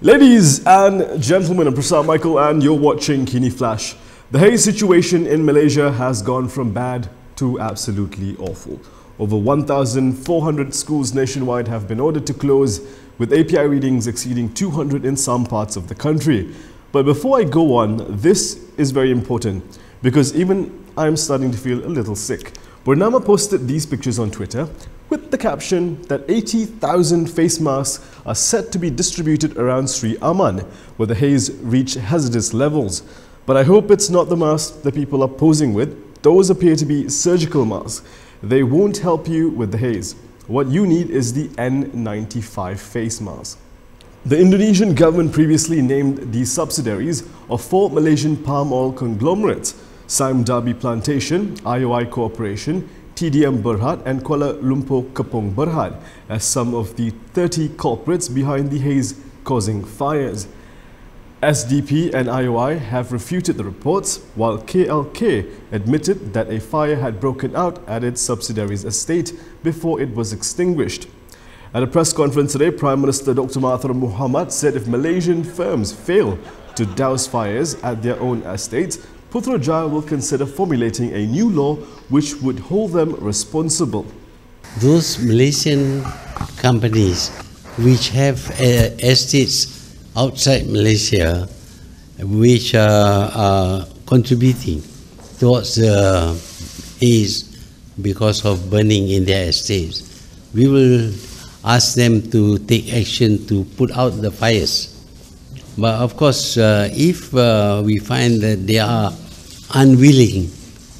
Ladies and gentlemen, I'm Prasad Michael and you're watching KiniFlash. The haze situation in Malaysia has gone from bad to absolutely awful. Over 1,400 schools nationwide have been ordered to close, with API readings exceeding 200 in some parts of the country. But before I go on, this is very important because even I'm starting to feel a little sick. Bernama posted these pictures on Twitter with the caption that 80,000 face masks are set to be distributed around Sri Aman, where the haze reached hazardous levels. But I hope it's not the masks that people are posing with. Those appear to be surgical masks. They won't help you with the haze. What you need is the N95 face mask. The Indonesian government previously named the subsidiaries of 4 Malaysian palm oil conglomerates: Sime Darby Plantation, IOI Corporation, TDM Berhad and Kuala Lumpur Kepong Berhad as some of the 30 culprits behind the haze causing fires. SDP and IOI have refuted the reports, while KLK admitted that a fire had broken out at its subsidiary's estate before it was extinguished. At a press conference today, Prime Minister Dr. Mahathir Mohamad said if Malaysian firms fail to douse fires at their own estates, Putrajaya will consider formulating a new law which would hold them responsible. Those Malaysian companies which have estates outside Malaysia which are contributing towards the haze because of burning in their estates, we will ask them to take action to put out the fires. But of course, if we find that they are unwilling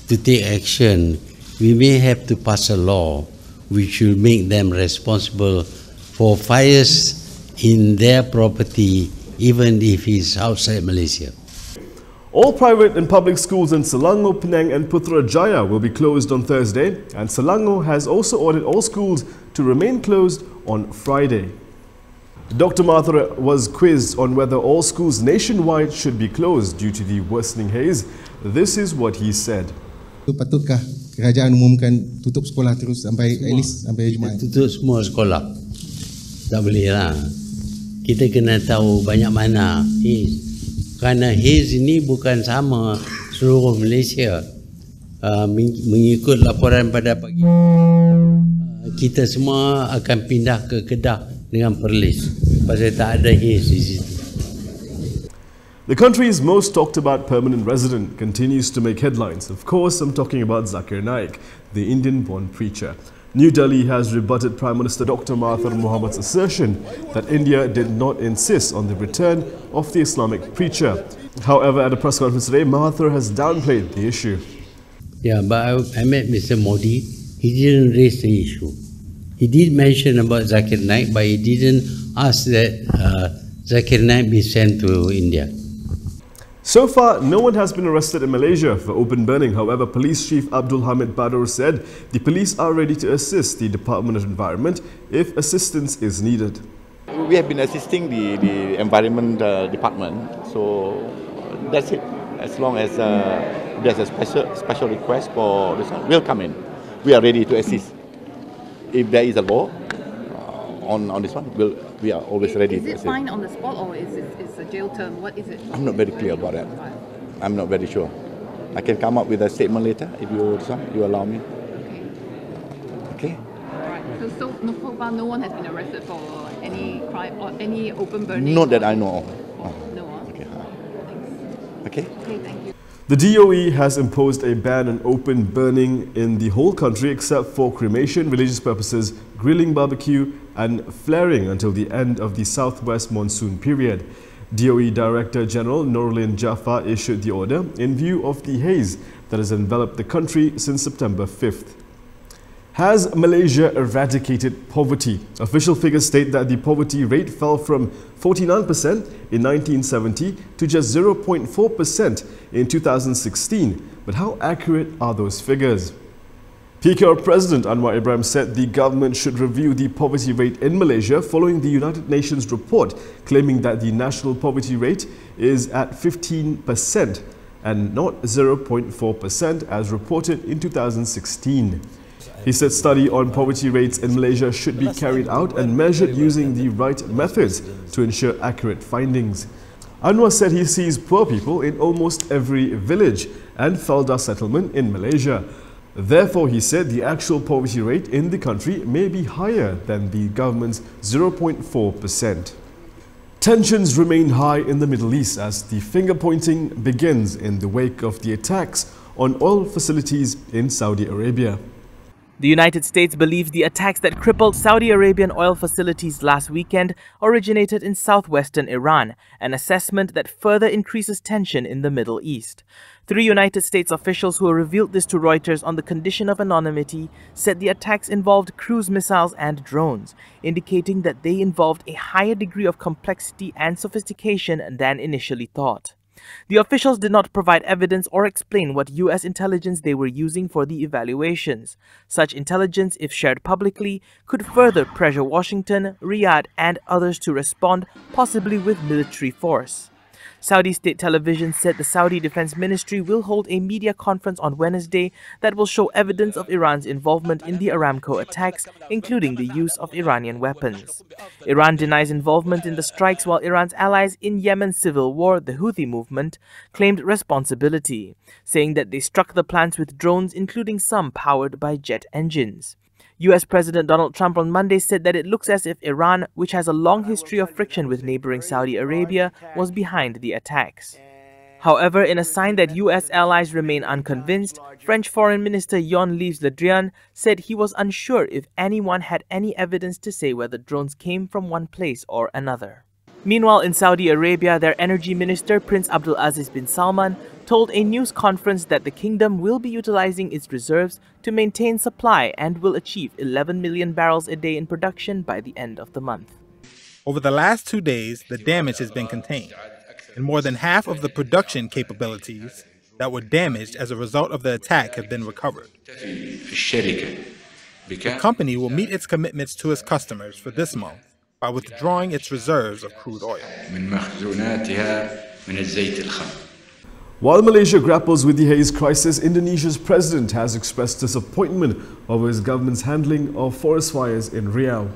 to take action, we may have to pass a law which will make them responsible for fires in their property, even if it's outside Malaysia. All private and public schools in Selangor, Penang and Putrajaya will be closed on Thursday, and Selangor has also ordered all schools to remain closed on Friday. Dr. Mahathir was quizzed on whether all schools nationwide should be closed due to the worsening haze. This is what he said. Patutkah kerajaan umumkan tutup sekolah terus sampai at least sampai Jumaat? Tutup semua sekolah. Tak boleh lah. Kita kena tahu banyak mana haze. Kerana haze ini bukan sama seluruh Malaysia. Mengikut laporan pada pagi, kita semua akan pindah ke Kedah dengan Perlis. Pasal tak ada haze di situ. The country's most talked about permanent resident continues to make headlines. Of course, I'm talking about Zakir Naik, the Indian-born preacher. New Delhi has rebutted Prime Minister Dr. Mahathir Mohamad's assertion that India did not insist on the return of the Islamic preacher. However, at a press conference today, Mahathir has downplayed the issue. Yeah, but I met Mr. Modi. He didn't raise the issue. He did mention about Zakir Naik, but he didn't ask that Zakir Naik be sent to India. So far, no one has been arrested in Malaysia for open burning. However, Police Chief Abdul Hamid Badur said the police are ready to assist the Department of Environment if assistance is needed. We have been assisting the Environment Department, so that's it. As long as there's a special request for this one, we'll come in. We are ready to assist. If there is a law on this one, we are always ready. Is it fine on the spot or is it a jail term? What is it? I'm not very clear about that. I'm not very sure. I can come up with a statement later if you allow me. Okay. Alright. So far, no one has been arrested for any crime or any open burning? Not that I know of. No. Okay. Thanks. Okay. Okay, thank you. The DOE has imposed a ban on open burning in the whole country except for cremation, religious purposes, grilling, barbecue and flaring until the end of the southwest monsoon period. DOE Director General Nurulin Jaffar issued the order in view of the haze that has enveloped the country since September 5th. Has Malaysia eradicated poverty? Official figures state that the poverty rate fell from 49% in 1970 to just 0.4% in 2016. But how accurate are those figures? PKR President Anwar Ibrahim said the government should review the poverty rate in Malaysia following the United Nations report claiming that the national poverty rate is at 15% and not 0.4% as reported in 2016. He said study on poverty rates in Malaysia should be carried out and measured using the right methods to ensure accurate findings. Anwar said he sees poor people in almost every village and Felda settlement in Malaysia. Therefore, he said the actual poverty rate in the country may be higher than the government's 0.4%. Tensions remain high in the Middle East as the finger-pointing begins in the wake of the attacks on oil facilities in Saudi Arabia. The United States believes the attacks that crippled Saudi Arabian oil facilities last weekend originated in southwestern Iran, an assessment that further increases tension in the Middle East. 3 United States officials who revealed this to Reuters on the condition of anonymity said the attacks involved cruise missiles and drones, indicating that they involved a higher degree of complexity and sophistication than initially thought. The officials did not provide evidence or explain what U.S. intelligence they were using for the evaluations. Such intelligence, if shared publicly, could further pressure Washington, Riyadh, and others to respond, possibly with military force. Saudi state television said the Saudi Defense Ministry will hold a media conference on Wednesday that will show evidence of Iran's involvement in the Aramco attacks, including the use of Iranian weapons. Iran denies involvement in the strikes while Iran's allies in Yemen's civil war, the Houthi movement, claimed responsibility, saying that they struck the plants with drones, including some powered by jet engines. US President Donald Trump on Monday said that it looks as if Iran, which has a long history of friction with neighboring Saudi Arabia, was behind the attacks. However, in a sign that US allies remain unconvinced, French Foreign Minister Jean-Yves Le Drian said he was unsure if anyone had any evidence to say whether drones came from one place or another. Meanwhile, in Saudi Arabia, their energy minister, Prince Abdulaziz bin Salman, told a news conference that the kingdom will be utilizing its reserves to maintain supply and will achieve 11 million barrels a day in production by the end of the month. Over the last 2 days, the damage has been contained, and more than half of the production capabilities that were damaged as a result of the attack have been recovered. The company will meet its commitments to its customers for this month by withdrawing its reserves of crude oil. While Malaysia grapples with the Haze crisis, Indonesia's president has expressed disappointment over his government's handling of forest fires in Riau.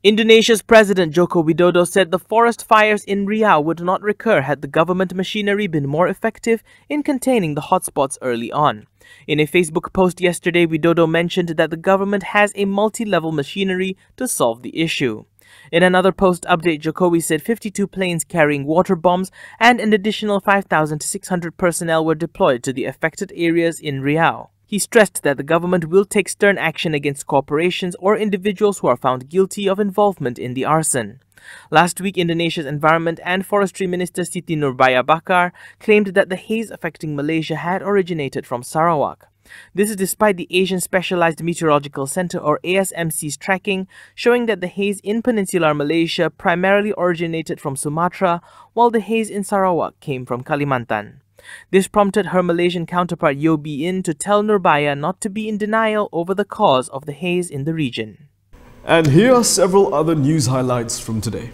Indonesia's President Joko Widodo said the forest fires in Riau would not recur had the government machinery been more effective in containing the hotspots early on. In a Facebook post yesterday, Widodo mentioned that the government has a multi-level machinery to solve the issue. In another post update, Jokowi said 52 planes carrying water bombs and an additional 5,600 personnel were deployed to the affected areas in Riau. He stressed that the government will take stern action against corporations or individuals who are found guilty of involvement in the arson. Last week, Indonesia's Environment and Forestry Minister Siti Nurbaya Bakar claimed that the haze affecting Malaysia had originated from Sarawak. This is despite the Asian Specialized Meteorological Center or ASMC's tracking showing that the haze in peninsular Malaysia primarily originated from Sumatra, while the haze in Sarawak came from Kalimantan. This prompted her Malaysian counterpart Yeo Bee In to tell Nurbaya not to be in denial over the cause of the haze in the region. And here are several other news highlights from today.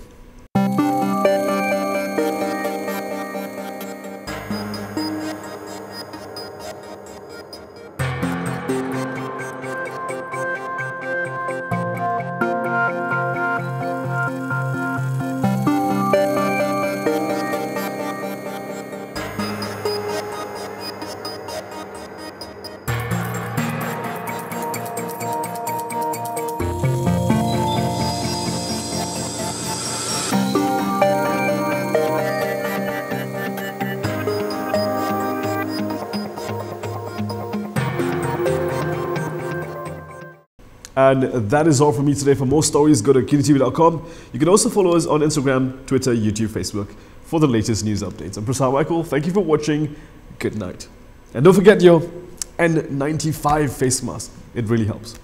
And that is all from me today. For more stories, go to KiniTV.com. You can also follow us on Instagram, Twitter, YouTube, Facebook for the latest news updates. I'm Prasad Michael. Thank you for watching. Good night. And don't forget your N95 face mask. It really helps.